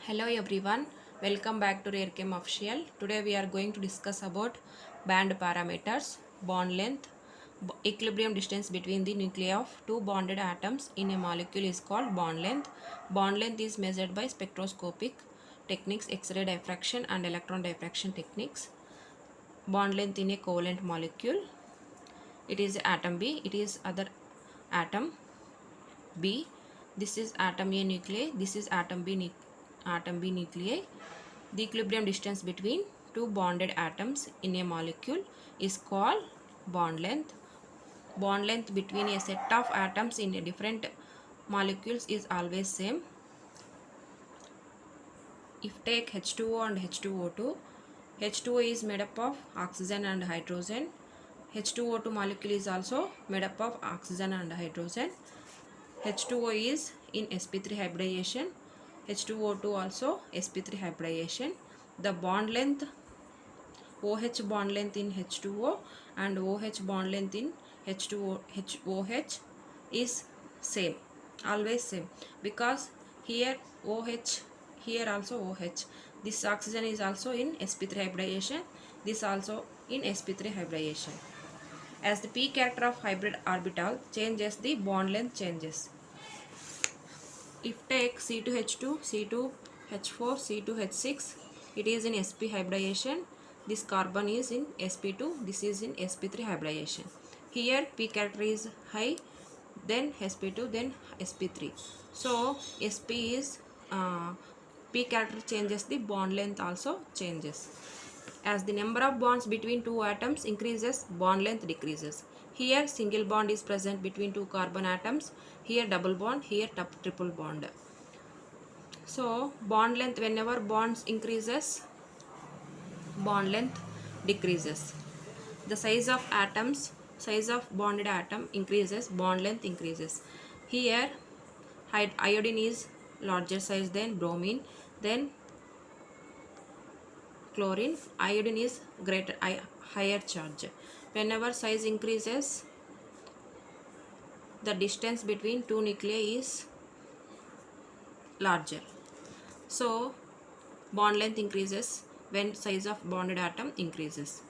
Hello everyone, welcome back to RareChem Official. Today we are going to discuss about band parameters, bond length, equilibrium distance between the nuclei of two bonded atoms in a molecule is called bond length. Bond length is measured by spectroscopic techniques, X-ray diffraction and electron diffraction techniques. Bond length in a covalent molecule, it is atom B, it is other atom B. This is atom A nuclei, this is atom B nuclei. The equilibrium distance between two bonded atoms in a molecule is called bond length. Bond length between a set of atoms in a different molecules is always same. If take H2O and H2O2, H2O is made up of oxygen and hydrogen. H2O2 molecule is also made up of oxygen and hydrogen. H2O is in sp3 hybridization. H2O2 also sp3 hybridization. The bond length, OH bond length in H2O and OH bond length in OH is same, always same, because here OH, here also OH. This oxygen is also in sp3 hybridization, this also in sp3 hybridization. As the p character of hybrid orbital changes, the bond length changes. If take C2H2, C2H4, C2H6, it is in sp hybridization. This carbon is in sp2, this is in sp3 hybridization. Here p character is high, then sp2, then sp3. So sp is p character changes, the bond length also changes. As the number of bonds between two atoms increases, bond length decreases. Here single bond is present between two carbon atoms, here double bond, here triple bond. So bond length, whenever bonds increases, bond length decreases. The size of atoms, size of bonded atom increases, bond length increases. Here iodine is larger size than bromine, then chlorine. Iodine is higher charge. Whenever size increases, the distance between two nuclei is larger. So bond length increases when size of bonded atom increases.